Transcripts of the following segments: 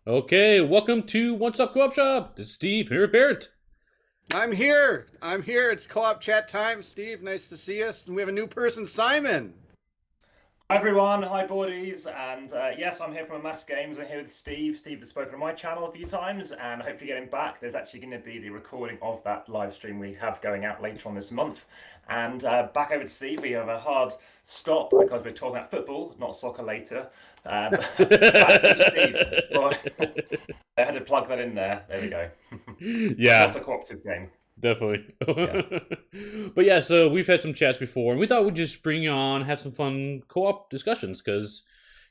Okay, welcome to One Stop Co-op Shop. This is Steve here at Bairnt. I'm here. I'm here. It's co-op chat time. Steve, nice to see us. And we have a new person, Simon. Hi everyone, hi boardies, and yes, I'm here from Amass Games. I'm here with Steve. Steve has spoken on my channel a few times, and hopefully getting back. There's actually going to be the recording of that live stream we have going out later on this month. And back over to Steve. We have a hard stop because we're talking about football, not soccer later. Back to Steve. Well, I had to plug that in there. There we go. Yeah, Not a cooperative game. definitely. Yeah. But yeah, so we've had some chats before, and we thought we'd just bring you on, have some fun co-op discussions, because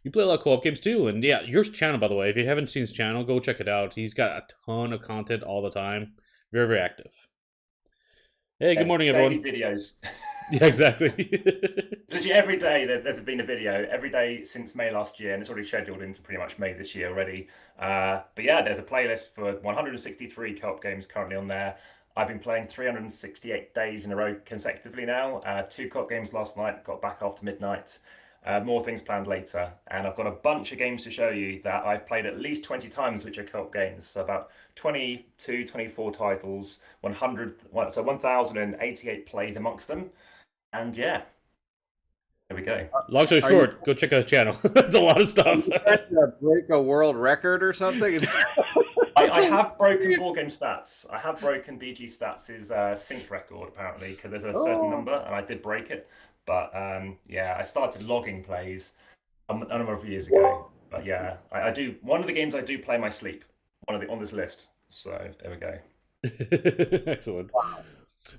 you play a lot of co-op games too. And yeah, your channel, by the way, if you haven't seen his channel, go check it out. He's got a ton of content all the time. Very, very active. Hey, good morning, Daily everyone. videos. Yeah, exactly. Literally every day there's been a video, every day since May last year, and it's already scheduled into pretty much May this year already. But yeah, there's a playlist for 163 co-op games currently on there. I've been playing 368 days in a row consecutively now. 2 co-op games last night, got back after midnight. More things planned later. And I've got a bunch of games to show you that I've played at least 20 times, which are co-op games. So about 22, 24 titles, 1,088 plays amongst them. And yeah, there we go. Long story short, go check out his channel. It's a lot of stuff. Break a world record or something? I have broken board game stats. I have broken BG Stats' sync record apparently because there's a certain number, and I did break it. But yeah, I started logging plays a number of years ago. But yeah, I do. One of the games I do play in my sleep. On this list. So there we go. Excellent.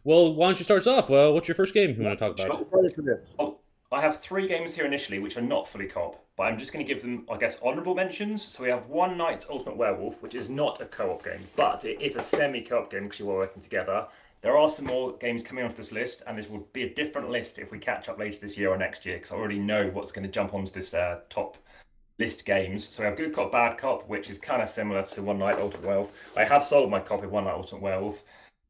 Well, why don't you start us off? Well, what's your first game you want to talk about? Sure. For this. Well, I have 3 games here initially, which are not fully co-op, but I'm just going to give them, I guess, honourable mentions. So we have One Night Ultimate Werewolf, which is not a co-op game, but it is a semi-co-op game because you are working together. There are some more games coming onto this list, and this will be a different list if we catch up later this year or next year, because I already know what's going to jump onto this top list games. So we have Good Cop, Bad Cop, which is kind of similar to One Night Ultimate Werewolf. I have sold my copy of One Night Ultimate Werewolf.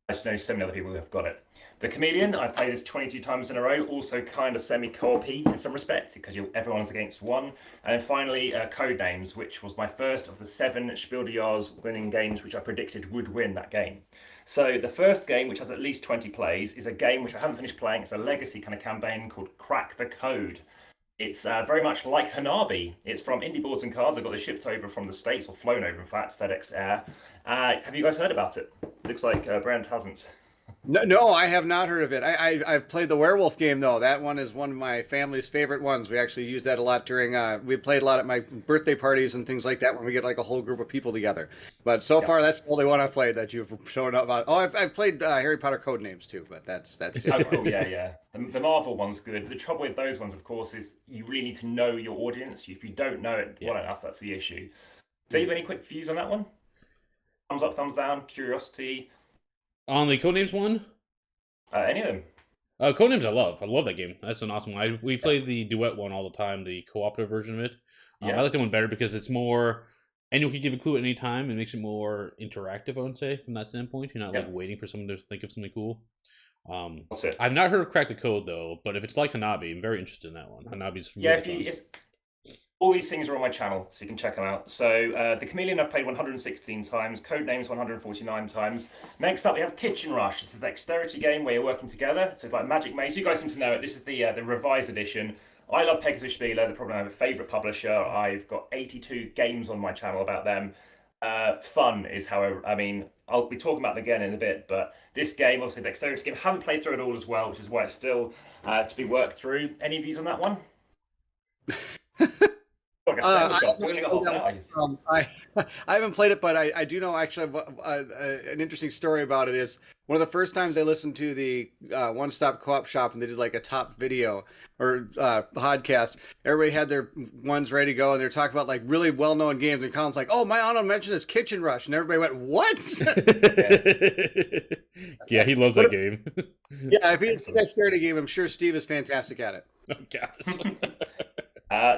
I just know so many other people who have got it. The Chameleon, I played this 22 times in a row, also kind of semi-co-op-y in some respects, because everyone's against one. And then finally, Codenames, which was my first of the 7 Spiel des Jahres winning games, which I predicted would win that game. So the first game, which has at least 20 plays, is a game which I haven't finished playing. It's a legacy kind of campaign called Crack the Code. It's very much like Hanabi. It's from Indie Boards and Cards. I got this shipped over from the States, or flown over, in fact, FedEx Air. Have you guys heard about it? Looks like Brand hasn't. No, I have not heard of it. I've played the werewolf game though. That one is one of my family's favorite ones. We actually use that a lot during. We played a lot at my birthday parties and things like that when we get like a whole group of people together. But so far, that's the only one I've played that you've shown up on. Oh, I've played Harry Potter Codenames too, but that's it. Oh, cool. Yeah. The Marvel one's good. The trouble with those ones, of course, is you really need to know your audience. If you don't know it well enough, that's the issue. Dave, any quick views on that one? Thumbs up, thumbs down, curiosity. On the Codenames one? Any of them? Codenames I love. I love that game. That's an awesome one. We play the duet one all the time, the cooperative version of it. I like that one better because it's more... Anyone can give a clue at any time. It makes it more interactive, I would say, from that standpoint. You're not like waiting for someone to think of something cool. That's it. I've not heard of Crack the Code, though, but if it's like Hanabi, I'm very interested in that one. Hanabi's really fun. All these things are on my channel, so you can check them out. So the Chameleon I've played 116 times, Codenames 149 times. Next up we have Kitchen Rush. It's a dexterity game where you're working together. So it's like Magic Maze. You guys seem to know it. This is the revised edition. I love Pegasus Spieler. They're probably my favourite publisher. I've got 82 games on my channel about them. Fun is, however, I mean, I'll be talking about it again in a bit, but this game, obviously dexterity game, haven't played through it all as well, which is why it's still to be worked through. Any views on that one? I haven't played it, but I do know actually an interesting story about it is one of the first times I listened to the One Stop Co-op Shop and they did like a top video or podcast. Everybody had their ones ready to go and they're talking about like really well-known games. And Colin's like, "Oh, my honorable mention is Kitchen Rush," and everybody went, "What?" Yeah, he loves that game. Yeah, if it's a dexterity game, I'm sure Steve is fantastic at it. Oh gosh.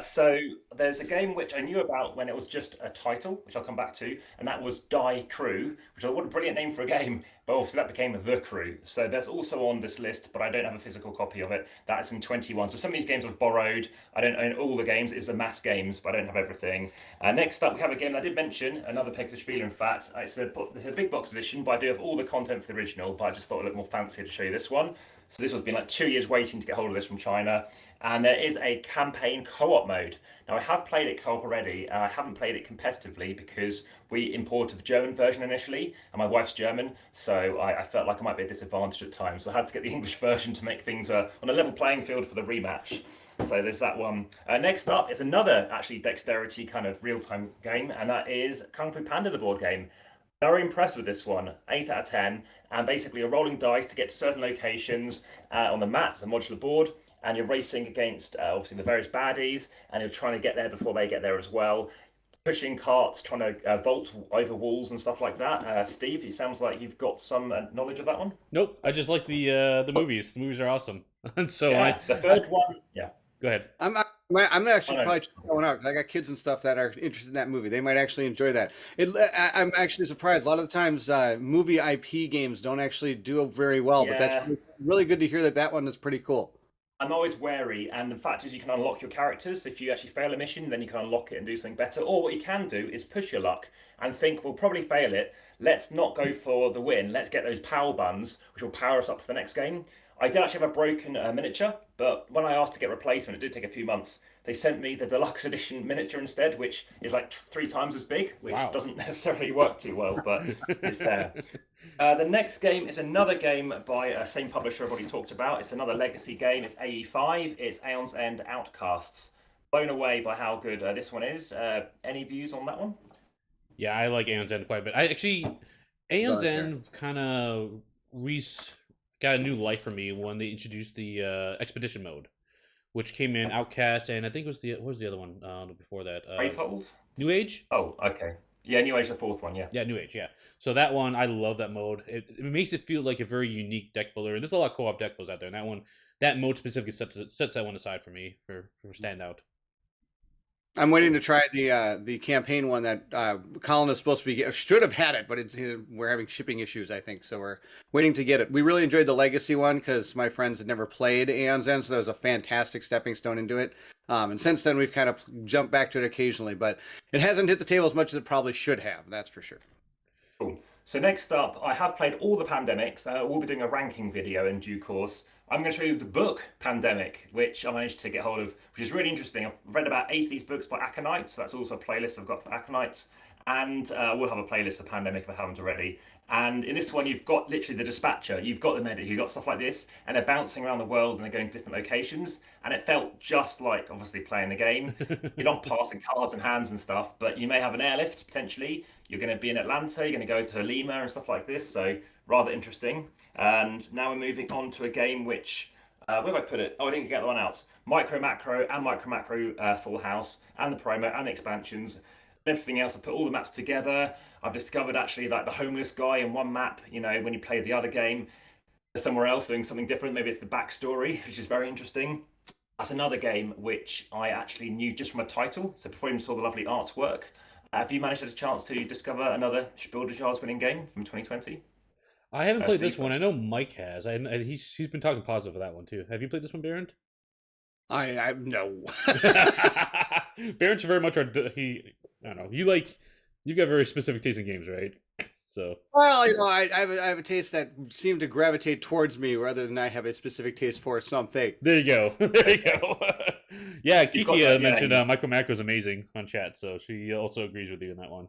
So there's a game which I knew about when it was just a title, which I'll come back to, and that was Die Crew, which I what a brilliant name for a game, but obviously that became The Crew. So that's also on this list, but I don't have a physical copy of it. That's in 21. So some of these games I've borrowed. I don't own all the games. It's Amass Games, but I don't have everything. Next up, we have a game I did mention, another Pixel in fact. It's a big box edition, but I do have all the content for the original, but I just thought it looked more fancier to show you this one. So this has been like 2 years waiting to get hold of this from China. And there is a campaign co-op mode. Now I have played it co-op already. I haven't played it competitively because we imported the German version initially, and my wife's German, so I felt like I might be at a disadvantage at times. So I had to get the English version to make things on a level playing field for the rematch. So there's that one. Next up is another actually dexterity kind of real-time game, and that is Kung Fu Panda, the board game. Very impressed with this one, 8 out of 10, and basically you're rolling dice to get to certain locations on the mats, a modular board, and you're racing against obviously the various baddies, and you're trying to get there before they get there as well. Pushing carts, trying to vault over walls and stuff like that. Steve, it sounds like you've got some knowledge of that one. Nope, I just like the movies. The movies are awesome, and so Yeah, the third one. Yeah, go ahead. I'm actually Oh, no. probably going out. I got kids and stuff that are interested in that movie. They might actually enjoy that. I'm actually surprised. A lot of the times, movie IP games don't actually do very well, but that's Yeah. really good to hear that that one is pretty cool. I'm always wary, and the fact is, you can unlock your characters. If you actually fail a mission, then you can unlock it and do something better. Or what you can do is push your luck and think, we'll probably fail it. Let's not go for the win. Let's get those power buns, which will power us up for the next game. I did actually have a broken miniature, but when I asked to get replacement, it did take a few months. They sent me the deluxe edition miniature instead, which is like 3 times as big, which Wow. doesn't necessarily work too well, but it's there. The next game is another game by same publisher I've already talked about. It's another legacy game. It's AE5. It's Aeon's End Outcasts. Blown away by how good this one is. Any views on that one? Yeah, I like Aeon's End quite a bit. I actually Aeon's Right there. End kind of got a new life for me when they introduced the expedition mode, which came in Outcast, and I think it was what was the other one before that? Gravehold? New Age. Oh, okay. Yeah, New Age, the fourth one, yeah. Yeah, New Age. Yeah. So that one, I love that mode. It makes it feel like a very unique deck builder. There's a lot of co-op deck builders out there, and that mode specifically sets that one aside for me for standout. I'm waiting to try the campaign one that Colin is supposed to be should have had it, but we're having shipping issues, I think, so we're waiting to get it. We really enjoyed the Legacy one because my friends had never played Aeon's End, so that was a fantastic stepping stone into it. And since then, we've kind of jumped back to it occasionally, but it hasn't hit the table as much as it probably should have. That's for sure. Cool. So next up, I have played all the Pandemics. We'll be doing a ranking video in due course. I'm going to show you the book Pandemic, which I managed to get hold of, which is really interesting. I've read about 8 of these books by Aconite, so that's also a playlist I've got for Aconite. And we'll have a playlist for Pandemic if I haven't already. And in this one, you've got literally the dispatcher, you've got the medic, you've got stuff like this, and they're bouncing around the world and they're going to different locations. And it felt just like, obviously, playing the game. You're not passing cards and hands and stuff, but you may have an airlift potentially. You're going to be in Atlanta, you're going to go to Lima and stuff like this. So rather interesting. And now we're moving on to a game which, where have I put it? Oh, I didn't get the one out. Micro Macro and Micro Macro Full House and the promo and the expansions. Everything else, I put all the maps together. I've discovered actually like the homeless guy in one map, you know, when you play the other game, somewhere else doing something different. Maybe it's the backstory, which is very interesting. That's another game which I actually knew just from a title. So before I even saw the lovely artwork, have you managed to have a chance to discover another Spiel des Jahres winning game from 2020? I haven't played this Steve one. I first. know Mike has. He's been talking positive for that one too. Have you played this one, Bairnt? I no. Bairnt's very much I don't know. You got very specific taste in games, right? So Well, I have a taste that seemed to gravitate towards me rather than I have a specific taste for something. there you go. There you go. Yeah, You've got Kiki that, yeah. mentioned Michael Macro is amazing on chat, so she also agrees with you on that one.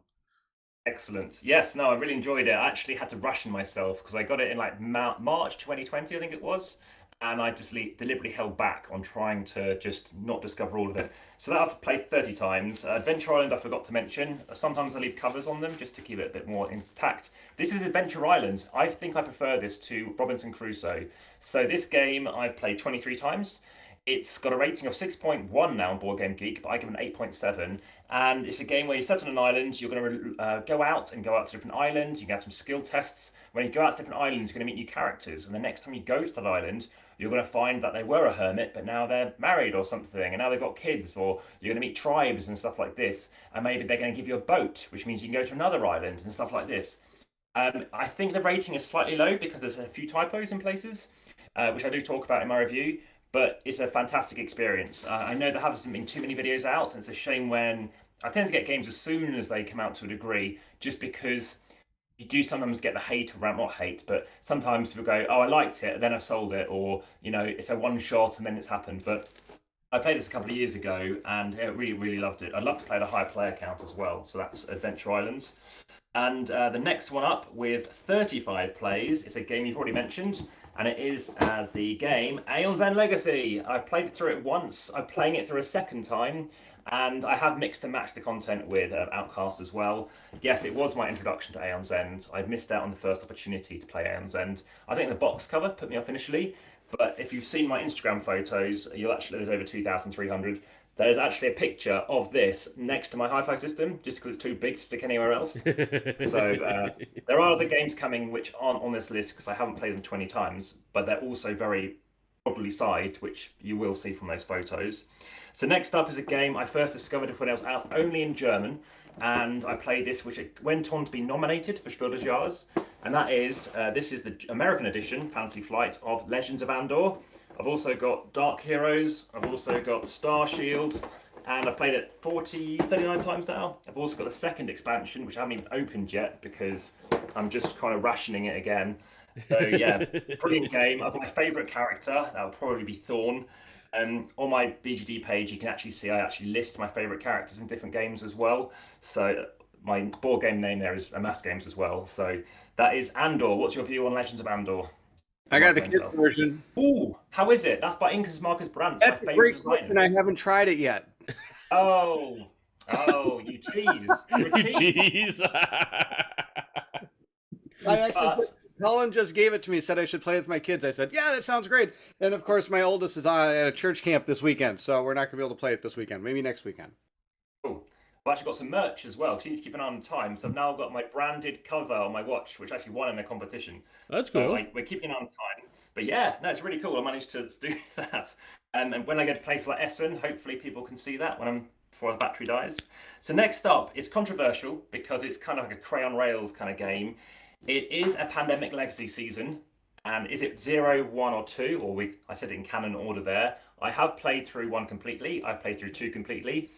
Excellent. Yes, no, I really enjoyed it. I actually had to ration myself because I got it in like March 2020, I think it was, and I just deliberately held back on trying to just not discover all of it. So that I've played 30 times. Adventure Island, I forgot to mention. Sometimes I leave covers on them just to keep it a bit more intact. This is Adventure Island. I think I prefer this to Robinson Crusoe. So this game I've played 23 times. It's got a rating of 6.1 now on Board Game Geek, but I give it an 8.7. And it's a game where you set on an island, you're going to go out to different islands, you can have some skill tests. When you go out to different islands, you're going to meet new characters. And the next time you go to that island, you're going to find that they were a hermit, but now they're married or something, and now they've got kids, or you're going to meet tribes and stuff like this, and maybe they're going to give you a boat, which means you can go to another island and stuff like this. I think the rating is slightly low because there's a few typos in places, which I do talk about in my review, but it's a fantastic experience. I know there haven't been too many videos out, and it's a shame when I tend to get games as soon as they come out to a degree, just because you do sometimes get the hate around, not hate, but sometimes people go, oh, I liked it, and then I sold it, or, it's a one shot and then it's happened. But I played this a couple of years ago and really, really loved it. I'd love to play the high player count as well, so that's Adventure Islands. And the next one up with 35 plays is a game you've already mentioned, and it is the game Aeon's End Legacy. I've played through it once. I'm playing it through a second time, and I have mixed and matched the content with Outcast as well. Yes, it was my introduction to Aeon's End. I missed out on the first opportunity to play Aeon's End. I think the box cover put me off initially, but if you've seen my Instagram photos, there's over 2,300. There's actually a picture of this next to my hi-fi system, just because it's too big to stick anywhere else. So there are other games coming which aren't on this list because I haven't played them 20 times, but they're also very properly sized, which you will see from those photos. So next up is a game I first discovered when it was out only in German, and I played this, which it went on to be nominated for Spiel des Jahres, and that is, this is the American edition, Fantasy Flight, of Legends of Andor. I've also got Dark Heroes, I've also got Star Shield, and I've played it 39 times now. I've also got the second expansion, which I haven't even opened yet because I'm just kind of rationing it again. So yeah, brilliant game. I've got my favourite character, that would probably be Thorn. On my BGD page, you can actually see I actually list my favourite characters in different games as well. So my board game name there is Amass Games as well. So that is Andor. What's your view on Legends of Andor? I got the kids version. Ooh, how is it? That's by Incas Marcus Brandt. That's a great question. I haven't tried it yet. Oh, you tease. You tease. Colin just gave it to me, said I should play with my kids. I said, yeah, that sounds great. And of course, my oldest is at a church camp this weekend, so we're not going to be able to play it this weekend. Maybe next weekend. Cool. I've actually got some merch as well. She needs to keep an eye on time. So I've now got my branded cover on my watch, which actually won in a competition. That's cool. So we're keeping an eye on time. But yeah, no, it's really cool. I managed to do that. And when I go to places like Essen, hopefully people can see that before the battery dies. So next up, it's controversial because it's kind of like a Crayon Rails kind of game. It is a Pandemic Legacy season. And is it 0, 1, or 2? Or I said it in canon order there. I have played through 1 completely. I've played through 2 completely.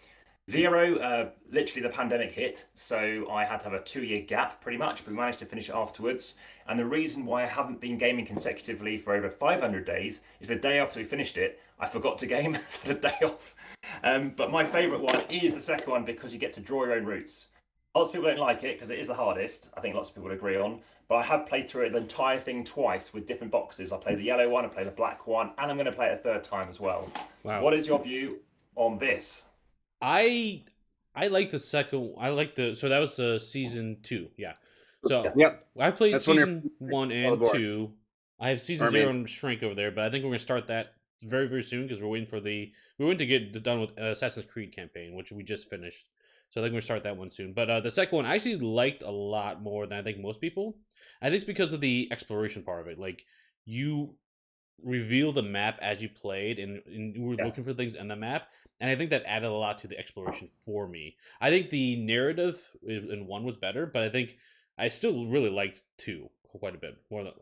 0, literally the pandemic hit, so I had to have a 2-year gap pretty much, but we managed to finish it afterwards. And the reason why I haven't been gaming consecutively for over 500 days is the day after we finished it, I forgot to game, so I had a day off. But my favourite one is the second one because you get to draw your own routes. Lots of people don't like it because it is the hardest, I think lots of people would agree on, but I have played through the entire thing twice with different boxes. I played the yellow one, I played the black one, and I'm going to play it a third time as well. Wow. What is your view on this? I like the second. So that was season 2. Yeah. So yep. I played season 1 and 2. I have season 0 and Shrink over there, but I think we're gonna start that very, very soon because we're waiting to get done with Assassin's Creed campaign, which we just finished. So I think we're gonna start that one soon. But the second one I actually liked a lot more than I think most people. I think it's because of the exploration part of it. Like you reveal the map as you played, and you were looking for things in the map. And I think that added a lot to the exploration for me. I think the narrative in 1 was better, but I think I still really liked 2 quite a bit more.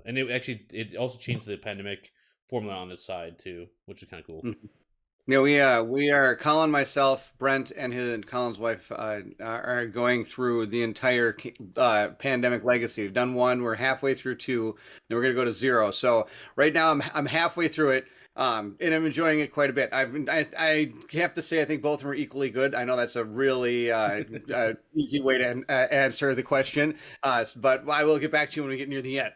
And it also changed the pandemic formula on its side too, which is kind of cool. Mm-hmm. Yeah, we are Colin, myself, Brent, and Colin's wife are going through the entire Pandemic Legacy. We've done 1, we're halfway through 2, then we're gonna go to 0. So right now I'm halfway through it. And I'm enjoying it quite a bit. I have to say I think both of them are equally good. I know that's a really easy way to answer the question, but I will get back to you when we get near the end.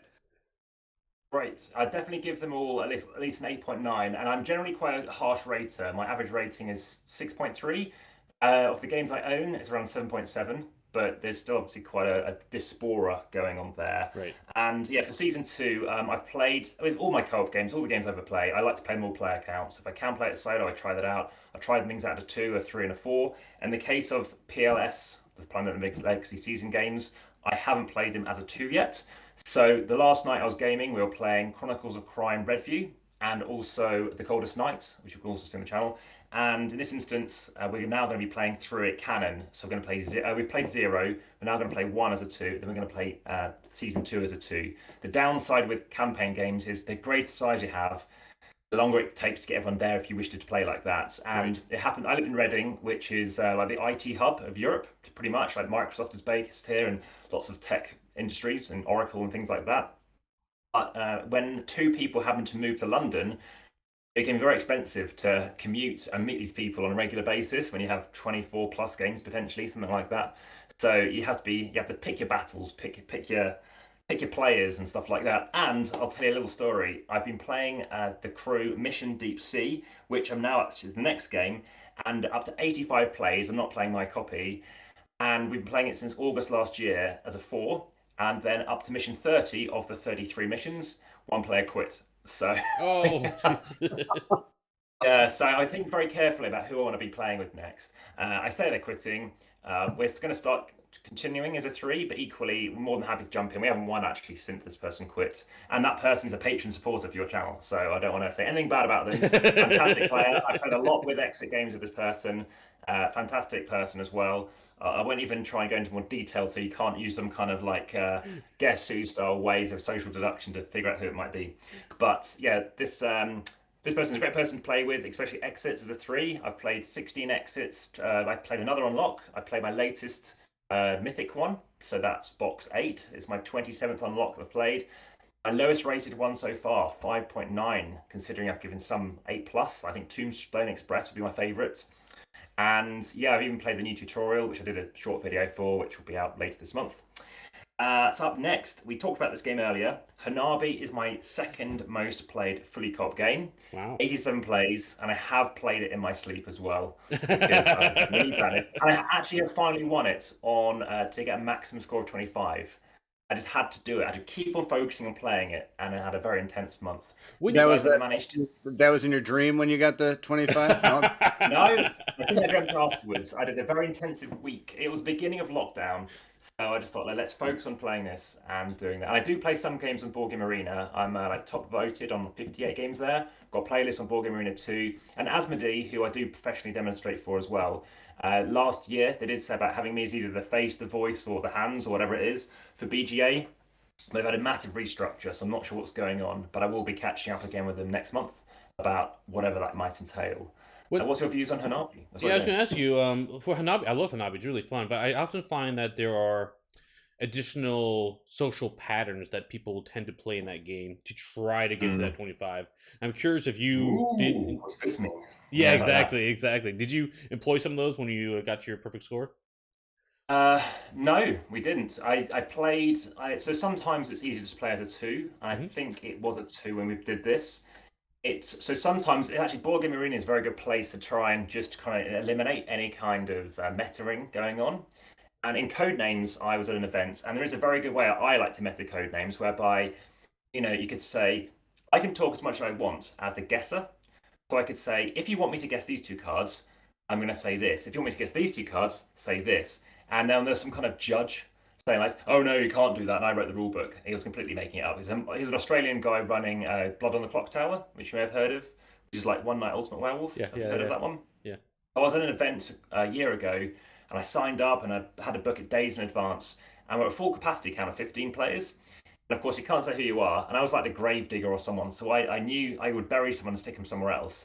Right, I definitely give them all at least an 8.9, and I'm generally quite a harsh rater. My average rating is 6.3. Of the games I own, it's around 7.7. But there's still obviously quite a diaspora going on there. Right. And yeah, for season 2, I've played with all my co-op games, all the games I ever play. I like to play them all player counts. If I can play it solo, I try that out. I've tried things out of 2, a 3, and a 4. In the case of PLS, the Pandemic Legacy season games, I haven't played them as a 2 yet. So the last night I was gaming, we were playing Chronicles of Crime Redview, and also The Coldest Night, which you can also see on the channel. And in this instance, we're now going to be playing through it canon. So we're going to play. We've played 0. We're now going to play 1 as a 2. Then we're going to play season 2 as a 2. The downside with campaign games is the greater size you have, the longer it takes to get everyone there if you wish to play like that. And it happened. I live in Reading, which is like the IT hub of Europe, pretty much. Like Microsoft is based here, and lots of tech industries and Oracle and things like that. But when 2 people happen to move to London, it became very expensive to commute and meet these people on a regular basis when you have 24 plus games potentially, something like that. So you have to pick your battles, pick your players and stuff like that. And I'll tell you a little story. I've been playing the crew Mission Deep Sea, which I'm now actually the next game, and up to 85 plays. I'm not playing my copy, and we've been playing it since August last year as a 4, and then up to mission 30 of the 33 missions, 1 player quit. So yeah, so I think very carefully about who I want to be playing with next. I say they're quitting. We're going to start continuing as a 3, but equally we're more than happy to jump in. We haven't won actually since this person quit, and that person's a patron supporter for your channel, so I don't want to say anything bad about them. Fantastic player. I've played a lot with Exit Games with this person. Fantastic person as well. I won't even try and go into more detail, so you can't use some kind of like guess who style ways of social deduction to figure out who it might be. But yeah, this person's a great person to play with, especially exits as a 3. I've played 16 exits. I played another unlock. I played my latest mythic one, so that's box 8. It's my 27th unlock I've played. My lowest rated one so far, 5.9, considering I've given some 8 plus. I think Tombstone Express would be my favourite. And yeah, I've even played the new tutorial, which I did a short video for, which will be out later this month. So up next, we talked about this game earlier. Hanabi is my second most played fully co-op game. Wow. 87 plays, and I have played it in my sleep as well, because I really bad it. And I actually have finally won it on to get a maximum score of 25. I just had to do it. I had to keep on focusing on playing it, and I had a very intense month. That was in your dream when you got the 25? No, I think I dreamt afterwards. I did a very intensive week. It was beginning of lockdown, so I just thought, let's focus on playing this and doing that. And I do play some games on Board Game Arena. I'm like top voted on 58 games there. Got a playlist on Board Game Arena too. And Asmodee, who I do professionally demonstrate for as well. Last year, they did say about having me as either the face, the voice, or the hands, or whatever it is for BGA. They've had a massive restructure, so I'm not sure what's going on, but I will be catching up again with them next month about whatever that might entail. What's your views on Hanabi? Yeah, I was going to ask you, for Hanabi, I love Hanabi, it's really fun, but I often find that there are additional social patterns that people tend to play in that game to try to get to that 25. I'm curious if you did. What's this mean? Yeah, exactly. Did you employ some of those when you got your perfect score? No, we didn't. I played. So sometimes it's easy to play as a 2. And I think it was a 2 when we did this. So sometimes actually Board Game Arena is a very good place to try and just kind of eliminate any kind of metaing going on. And in Codenames, I was at an event, and there is a very good way I like to meta Codenames, whereby you could say I can talk as much as I want as the guesser. So I could say, if you want me to guess these 2 cards, I'm going to say this. If you want me to guess these 2 cards, say this. And then there's some kind of judge saying like, oh no, you can't do that. And I wrote the rule book. He was completely making it up. He's an Australian guy running Blood on the Clock Tower, which you may have heard of, which is like One Night Ultimate Werewolf. Yeah, heard of that one? Yeah. I was at an event a year ago, and I signed up, and I had to book it days in advance. And we're at a full capacity count of 15 players. And of course, you can't say who you are. And I was like the grave digger or someone, so I knew I would bury someone and stick him somewhere else.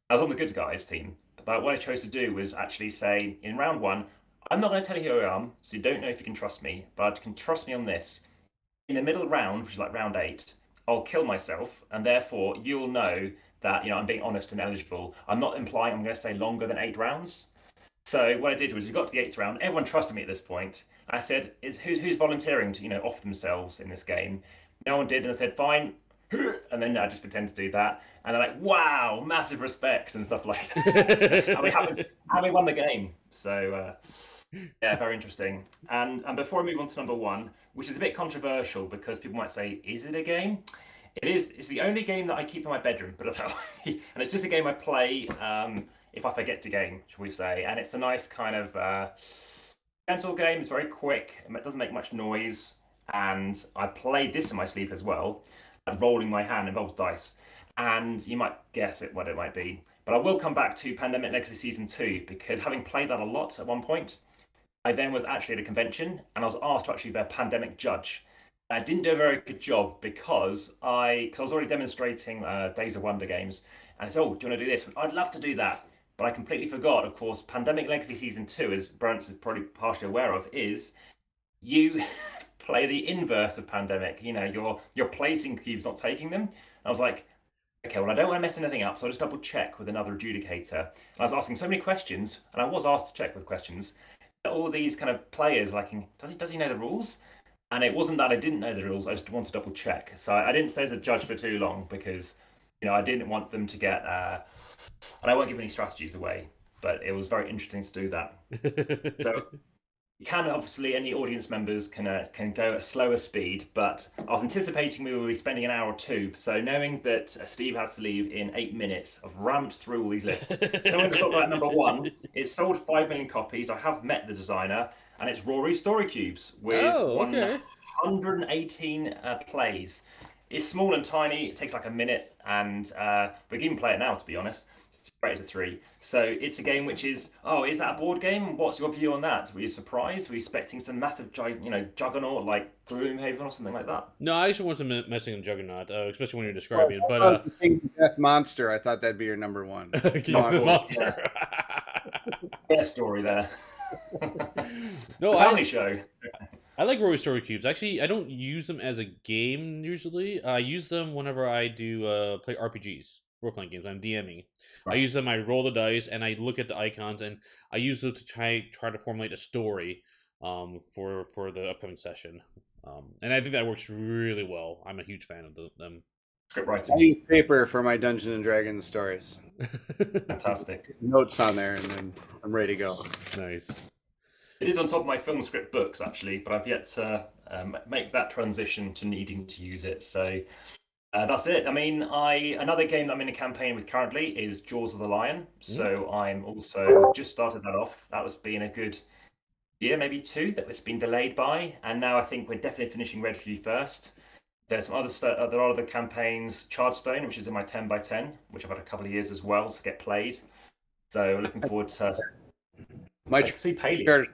I was on the good guys team, but what I chose to do was actually say in round 1, I'm not going to tell you who I am, so you don't know if you can trust me, but you can trust me on this. In the middle round, which is like round 8, I'll kill myself, and therefore you'll know that I'm being honest and eligible. I'm not implying I'm going to stay longer than 8 rounds. So what I did was we got to the 8th round. Everyone trusted me at this point. I said, who's volunteering to off themselves in this game? No one did, and I said, fine. And then I just pretend to do that, and they're like, "Wow, massive respect" and stuff like that. and we won the game. So yeah, very interesting. And before I move on to number 1, which is a bit controversial because people might say, "Is it a game?" It is. It's the only game that I keep in my bedroom, but and it's just a game I play if I forget to game, shall we say? And it's a nice kind of gentle game. It's very quick. It doesn't make much noise, and I played this in my sleep as well. Rolling my hand involves dice. and you might guess what it might be. But I will come back to Pandemic Legacy Season 2 because having played that a lot at one point, I then was actually at a convention and I was asked to actually be a pandemic judge. I didn't do a very good job because I was already demonstrating Days of Wonder games, and I said, "Oh, do you want to do this?" I'd love to do that, but I completely forgot. Of course, Pandemic Legacy Season 2, as Brent is probably partially aware of, is you play the inverse of Pandemic. You know, you're placing cubes, not taking them. And I was like, okay, well, I don't want to mess anything up, so I'll just double check with another adjudicator. And I was asking so many questions, and I was asked to check with questions. All these kind of players like, does he know the rules? And it wasn't that I didn't know the rules, I just wanted to double check. So I didn't stay as a judge for too long because, I didn't want them to get, and I won't give any strategies away, but it was very interesting to do that. So you can obviously, any audience members can go at a slower speed, but I was anticipating we will be spending an hour or two. So knowing that Steve has to leave in 8 minutes, I've ramped through all these lists. So I'm going to talk about number one. It's sold 5 million copies. I have met the designer, and it's Rory's Story Cubes with okay. 118 plays. It's small and tiny. It takes like a minute, and we can even play it now, to be honest. It's rated a 3. So it's a game which is, is that a board game? What's your view on that? Were you surprised? Were you expecting some massive, juggernaut like Gloomhaven or something like that? No, I actually wasn't messing with Juggernaut, especially when you're describing it. But King Death Monster, I thought that'd be your number one. Monster. Yeah, story there. No, Family show. I like Rory Story Cubes. Actually, I don't use them as a game usually. I use them whenever I do play RPGs, role-playing games. I'm DMing. Right. I use them. I roll the dice and I look at the icons and I use them to try to formulate a story for the upcoming session. And I think that works really well. I'm a huge fan of them. Script writing. I use paper for my Dungeons and Dragons stories. Fantastic. Notes on there, and then I'm ready to go. Nice. It is on top of my film script books, actually, but I've yet to make that transition to needing to use it. So that's it. I mean, another game that I'm in a campaign with currently is Jaws of the Lion. So I'm also just started that off. That was being a good year, maybe 2, that it's been delayed by, and now I think we're definitely finishing Red Fury first. There's some there are other campaigns, Chargestone, which is in my 10x10, which I've had a couple of years as well to get played. So looking forward to. See Paleo.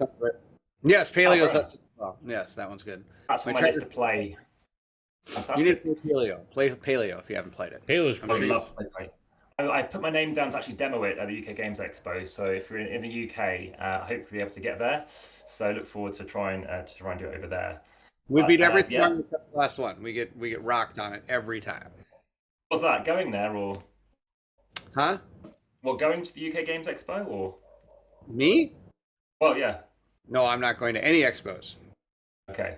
Yes, Paleo's up. Well, yes, that one's good. That's on my list to play. Fantastic. You need to play Paleo. Play Paleo if you haven't played it. Paleo's I would love to play. I put my name down to actually demo it at the UK Games Expo. So if you're in the UK, I hope to be able to get there. So I look forward to trying to do it over there. We beat every time except the last one. We get rocked on it every time. Was that going there or? Huh? Well, going to the UK Games Expo or? Me? Well, yeah. No, I'm not going to any expos. Okay.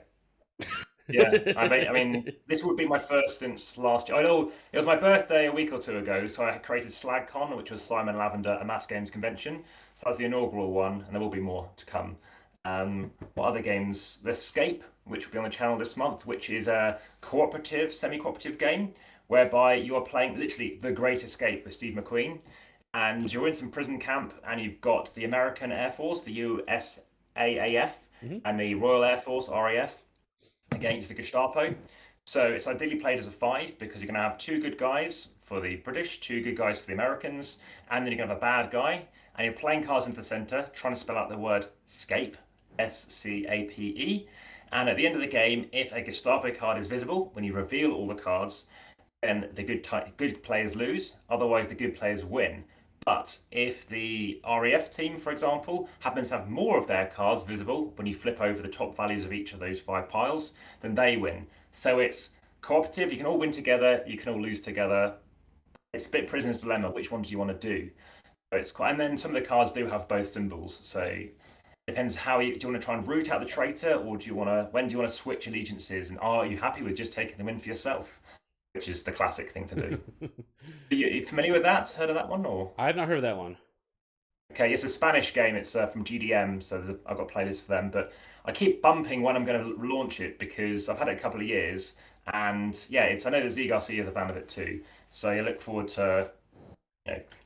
Yeah, I mean, this would be my first since last year. I know it was my birthday a week or 2 ago, so I created SlagCon, which was Simon Lavender Amass Games convention. So that was the inaugural one, and there will be more to come. What other games? The Escape, which will be on the channel this month, which is a cooperative, semi-cooperative game, whereby you are playing literally The Great Escape with Steve McQueen, and you're in some prison camp, and you've got the American Air Force, the USAAF, and the Royal Air Force, RAF, against the Gestapo. So it's ideally played as a 5 because you're going to have 2 good guys for the British, 2 good guys for the Americans, and then you're going to have a bad guy, and you're playing cards into the center, trying to spell out the word SCAPE, SCAPE, and at the end of the game, if a Gestapo card is visible, when you reveal all the cards, then the good players lose, otherwise the good players win. But if the RAF team, for example, happens to have more of their cards visible when you flip over the top values of each of those 5 piles, then they win. So it's cooperative, you can all win together, you can all lose together. It's a bit Prisoner's Dilemma, which one do you want to do? So it's quite, and then some of the cards do have both symbols, so it depends do you want to try and root out the traitor, or when do you want to switch allegiances, and are you happy with just taking them in for yourself? Which is the classic thing to do. Are you familiar with that? Heard of that one? Or I've not heard of that one. Okay, it's a Spanish game. It's from GDM, so I've got playlists for them. But I keep bumping when I'm going to launch it because I've had it a couple of years, and yeah, I know that Z Garcia is a fan of it too. So I look forward to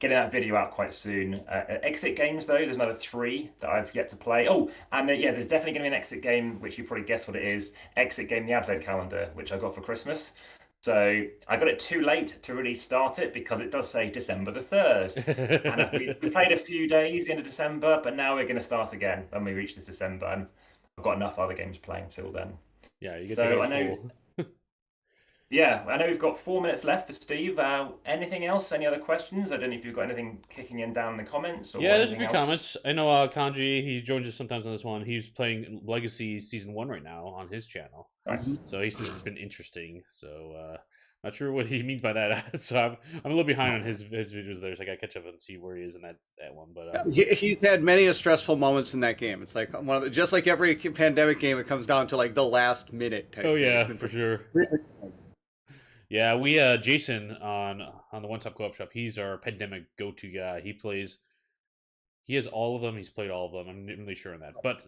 getting that video out quite soon. Exit games though, there's another 3 that I've yet to play. Oh, and there's definitely going to be an exit game, which you probably guess what it is. Exit game, the Advent Calendar, which I got for Christmas. So I got it too late to really start it because it does say December the 3rd. And we played a few days, the end of December, but now we're going to start again when we reach this December. And I've got enough other games playing till then. Yeah, you get to So go I know, full. yeah, I know we've got 4 minutes left for Steve. Anything else? Any other questions? I don't know if you've got anything kicking in down in the comments or Yeah, there's a anything few else. comments. I know Kanji, he joins us sometimes on this one. He's playing Legacy Season 1 right now on his channel. Nice. So he says it's been interesting. So not sure what he means by that. So I'm a little behind on his videos there, so I gotta catch up and see where he is in that one. But He's had many stressful moments in that game. It's like one of the, just like every pandemic game, it comes down to like the last minute. Type oh thing. yeah, for sure. Yeah, we Jason on the One Stop Co-op Shop. He's our pandemic go-to guy. He has all of them. He's played all of them. I'm not really sure on that, but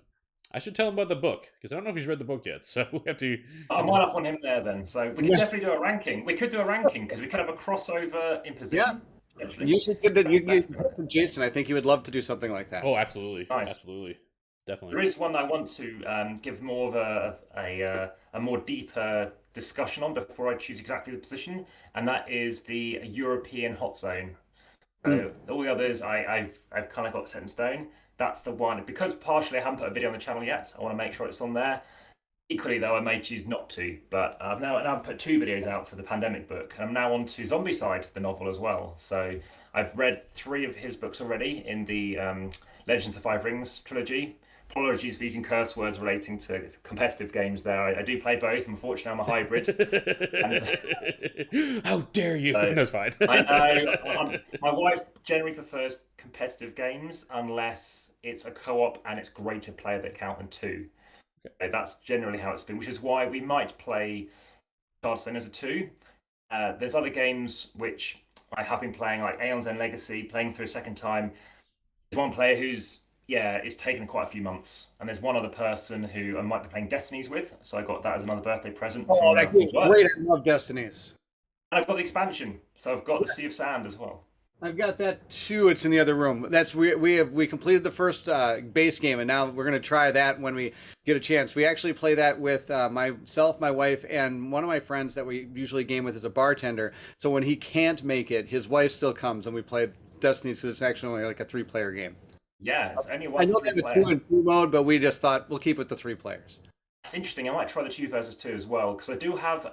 I should tell him about the book because I don't know if he's read the book yet. So we have to. I'm one up on him there then. So we can definitely do a ranking. We could do a ranking because we could have a crossover in position. Yeah. You should get Jason. I think he would love to do something like that. Oh, absolutely, Nice. Absolutely, definitely. There is one I want to give more of a more deeper discussion on before I choose exactly the position, and that is the European hot zone. So all the others I've kind of got set in stone. That's the one because partially I haven't put a video on the channel yet. I want to make sure it's on there. Equally though, I may choose not to, but I've now put 2 videos out for the pandemic book, and I'm now on to Zombicide, the novel as well. So I've read 3 of his books already in the Legends of Five Rings trilogy. Apologies for using curse words relating to competitive games there. I do play both. Unfortunately, I'm a hybrid. How dare you? So, That's fine. I know. My wife generally prefers competitive games unless it's a co-op and it's great to play that count in 2. Okay, that's generally how it's been, which is why we might play Stardust as a 2. There's other games which I have been playing, like Aeon's End Legacy, playing through a second time. There's one player who's it's taken quite a few months, and there's one other person who I might be playing Destinies with, so I got that as another birthday present. Oh, that game's great! I love Destinies. And I've got the expansion, so I've got the Sea of Sand as well. I've got that too. It's in the other room. That's we completed the first base game, and now we're going to try that when we get a chance. We actually play that with myself, my wife, and one of my friends that we usually game with is a bartender. So when he can't make it, his wife still comes, and we play Destiny. So it's actually only like a 3-player game. Yeah, it's only one. I know they have a 2 and 2 mode, but we just thought we'll keep it to 3 players. That's interesting. I might try the 2 versus 2 as well because I do have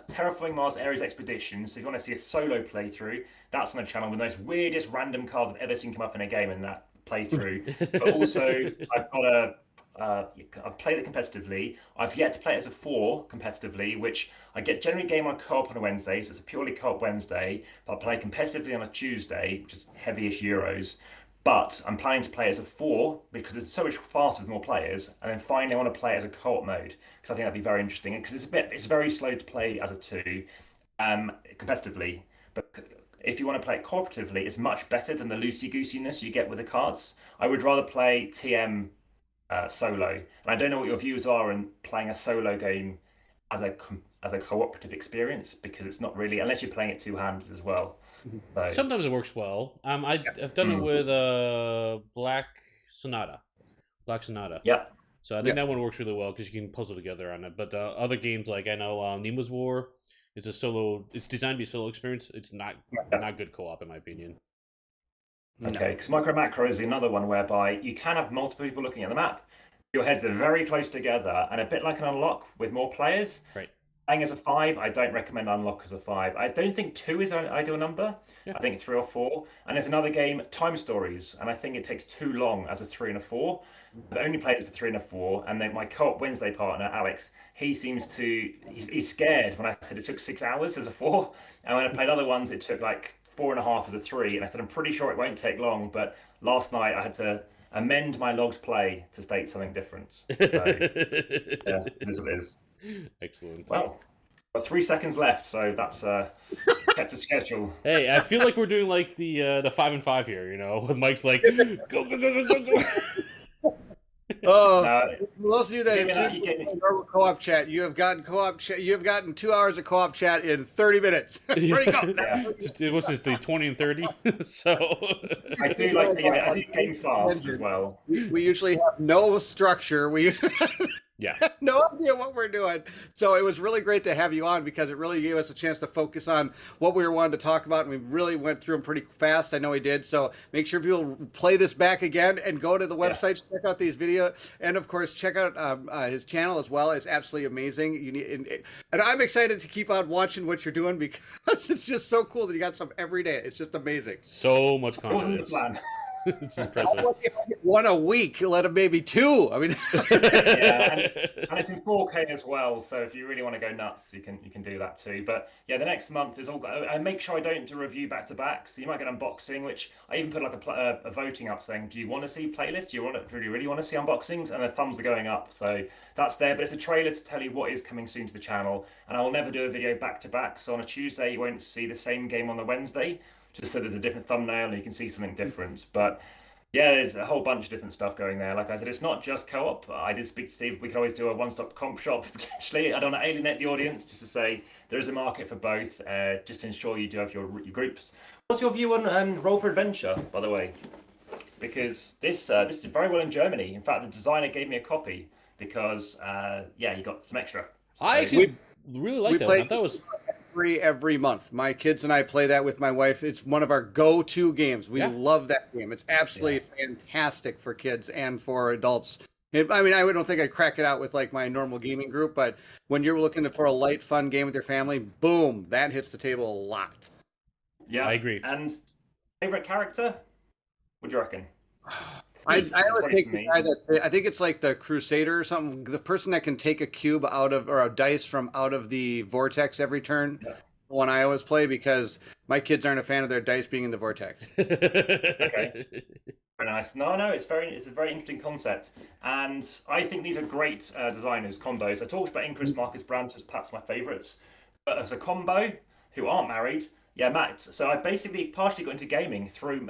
Terraforming Mars Ares Expedition. So if you want to see a solo playthrough, that's on the channel with the most weirdest random cards I've ever seen come up in a game in that playthrough. But also, I've played it competitively. I've yet to play it as a 4 competitively, which I get generally game on co-op on a Wednesday, so it's a purely co-op Wednesday. But I play competitively on a Tuesday, which is heavyish Euros. But I'm planning to play as a 4 because it's so much faster with more players, and then finally I want to play it as a co-op mode because I think that'd be very interesting. Because it's very slow to play as a 2, competitively. But if you want to play it cooperatively, it's much better than the loosey-goosiness you get with the cards. I would rather play TM solo, and I don't know what your views are in playing a solo game as a cooperative experience because it's not really unless you're playing it two-handed as well. So, sometimes it works well. I've done it with Black Sonata. Yeah. So I think that one works really well because you can puzzle together on it. But other games like I know Nemo's War, it's designed to be a solo experience. It's not good co-op in my opinion. Okay, because Micro Macro is another one whereby you can have multiple people looking at the map. Your heads are very close together, and a bit like an Unlock with more players. Right. Playing as a 5, I don't recommend Unlock as a 5. I don't think 2 is an ideal number. Yeah. I think 3 or 4. And there's another game, Time Stories, and I think it takes too long as a 3 and a 4. I only played as a 3 and a 4, and then my co-op Wednesday partner, Alex, he's scared when I said it took 6 hours as a 4. And when I played other ones, it took like 4.5 as a 3. And I said, I'm pretty sure it won't take long, but last night I had to amend my logged play to state something different. So, yeah, it is what it is. Excellent. Well, got 3 seconds left, so that's kept to schedule. Hey, I feel like we're doing like the 5 and 5 here, you know, with Mike's like go. For those of you that have normal co-op chat, you have gotten 2 hours of co-op chat in 30 minutes. Ready, go. Yeah. What's this? The 20 and 30. So I do like to get game fast as well. We usually have no structure. Yeah. No idea what we're doing. So it was really great to have you on because it really gave us a chance to focus on what we were wanting to talk about, and we really went through them pretty fast. I know we did. So make sure people play this back again and go to the Yeah. website, check out these videos, and of course check out his channel as well. It's absolutely amazing. You need, and I'm excited to keep on watching what you're doing because it's just so cool that you got some every day. It's just amazing. So much It wasn't the content. plan. It's impressive. One a week, let them maybe two. I mean, Yeah, and it's in 4K as well. So if you really want to go nuts, you can do that too. But yeah, the next month is all. I make sure I don't do a review back to back. So you might get unboxing, which I even put like a voting up saying, do you want to see playlists? Do you want to really want to see unboxings? And the thumbs are going up. So that's there. But it's a trailer to tell you what is coming soon to the channel. And I will never do a video back to back. So on a Tuesday, you won't see the same game on the Wednesday. Just so there's a different thumbnail and you can see something different. But yeah, there's a whole bunch of different stuff going there. Like I said, it's not just co-op. I did speak to Steve. We could always do a one-stop comp shop potentially. I don't want to alienate the audience, just to say there is a market for both. Just to ensure you do have your groups. What's your view on Roll for Adventure, by the way? Because this did very well in Germany. In fact, the designer gave me a copy because yeah, you got some extra. I actually really like that one. I thought it was every month. My kids and I play that with my wife. It's one of our go-to games. We Yeah. love that game. It's absolutely fantastic for kids and for adults. I mean, I don't think I'd crack it out with like my normal gaming group, but when you're looking for a light, fun game with your family, boom, that hits the table a lot. Yeah, I agree. And favorite character? What do you reckon? I always Probably think for the me. guy that I think it's like the Crusader or something. The person that can take a cube out of or a dice from out of the vortex every turn. Yeah. The one I always play because my kids aren't a fan of their dice being in the vortex. Okay. Very nice. No, it's a very interesting concept, and I think these are great designers combos. I talked about Ingrid Marcus Brandt as perhaps my favourites, but as a combo who aren't married, yeah, Matt. So I basically partially got into gaming through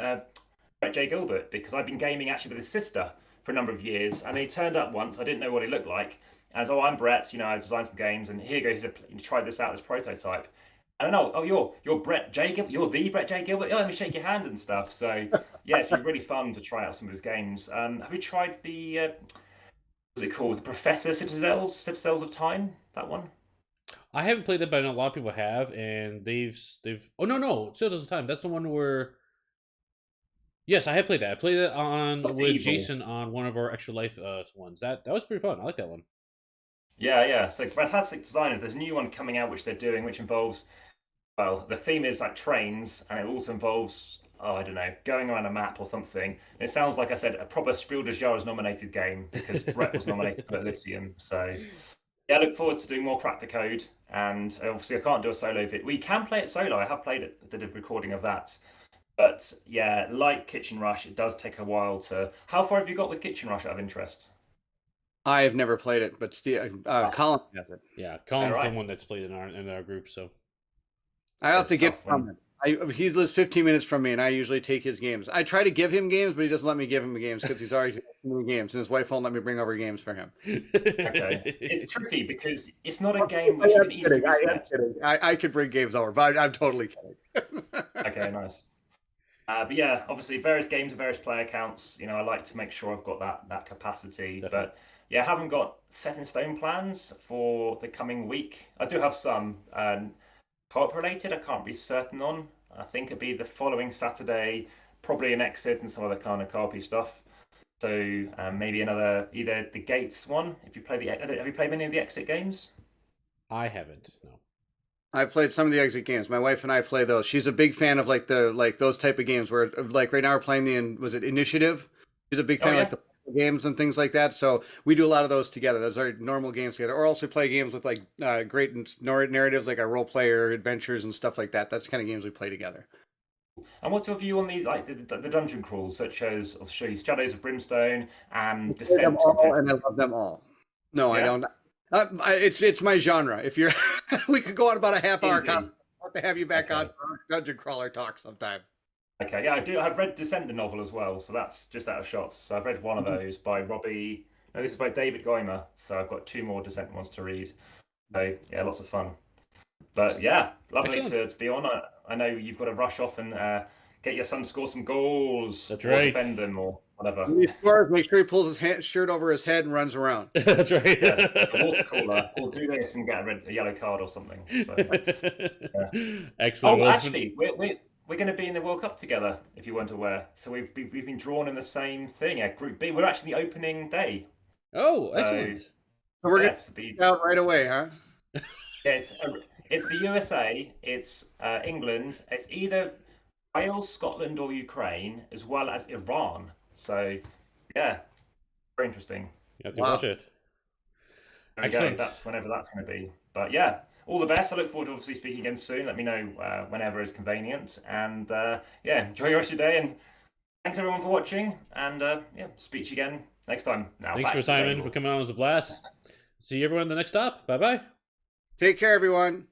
Brett J. Gilbert because I've been gaming actually with his sister for a number of years, and he turned up once. I didn't know what he looked like. As oh, I'm Brett. You know, I designed some games, and here you go. He tried this out, this prototype. I don't know. Oh, you're Brett J. Gilbert. You're the Brett J. Gilbert. Oh, let me shake your hand and stuff. So yeah, it's been really fun to try out some of his games. Have you tried the what's it called? The Professor Citadels of Time. That one. I haven't played that, but I know a lot of people have, and they've. Oh no, still does the time. That's the one where. Yes, I have played that. I played it on That's with evil. Jason on one of our extra life ones. That was pretty fun. I like that one. Yeah. So fantastic designers. There's a new one coming out which they're doing, which involves well, the theme is like trains, and it also involves oh, I don't know, going around a map or something. And it sounds like I said a proper Spiel des Jahres nominated game because Brett was nominated for Elysium. So yeah, I look forward to doing more Crack the Code. And obviously, I can't do a solo vid. We can play it solo. I have played it. Did a recording of that. But yeah, like Kitchen Rush, it does take a while to. How far have you got with Kitchen Rush out of interest? I have never played it, but Steve, Colin has it. Yeah, Colin's right. the one that's played in our group. So I have It's to get tough from him. He lives 15 minutes from me, and I usually take his games. I try to give him games, but he doesn't let me give him games because he's already doing games, and his wife won't let me bring over games for him. Okay, it's tricky because it's not a game I which you am can easily kidding. I am reset. kidding. I could bring games over, but I'm totally kidding. Okay, nice. But yeah, obviously various games and various player counts. You know, I like to make sure I've got that capacity. Definitely. But yeah, I haven't got set in stone plans for the coming week. I do have some co-op related. I can't be certain on. I think it'd be the following Saturday, probably an Exit and some other kind of co-op stuff. So maybe another either the Gates one. If you play have you played many of the Exit games? I haven't. No. I've played some of the exit games. My wife and I play those. She's a big fan of like those type of games where like right now we're playing was it Initiative? She's a big fan Oh, of like the games and things like that. So we do a lot of those together. Those are normal games together. Or also play games with like great narratives like our role player adventures and stuff like that. That's the kind of games we play together. And what's your view on the dungeon crawls, such as I'll show you Shadows of Brimstone and I play Descent? them all, and I love them all. No, I Yeah? don't. It's my genre. If you're, we could go on about a half hour. Easy. I'd love to have you back Okay. on for dungeon crawler talk sometime. Okay, yeah, I do. I've read Descent the novel as well, so that's just out of shots. So I've read one of those by Robbie. No, this is by David Goymer. So I've got two more Descent ones to read. So yeah, lots of fun. But yeah, lovely Excellent. to be on. I know you've got to rush off and get your son to score some goals. That's or right. defend them or whatever. When he scores, make sure he pulls his shirt over his head and runs around. That's right. Yeah, water cooler, or do this and get a yellow card or something. So, Excellent. oh, Well, actually, we're going to be in the World Cup together, if you weren't aware. So we've been drawn in the same thing, Group B. We're actually the opening day. oh, excellent. So we're Yes, going to be out right away, huh? yeah, it's the USA, it's England, it's either Wales, Scotland, or Ukraine, as well as Iran. So, yeah, very interesting. You have to watch it. There we go. That's whenever that's going to be. But yeah, all the best. I look forward to obviously speaking again soon. Let me know whenever is convenient. And yeah, enjoy the rest of your day. And thanks everyone for watching. And yeah, speak to you again next time. Now, thanks for Simon for coming on. It was a blast. See everyone in the next stop. Bye bye. Take care, everyone.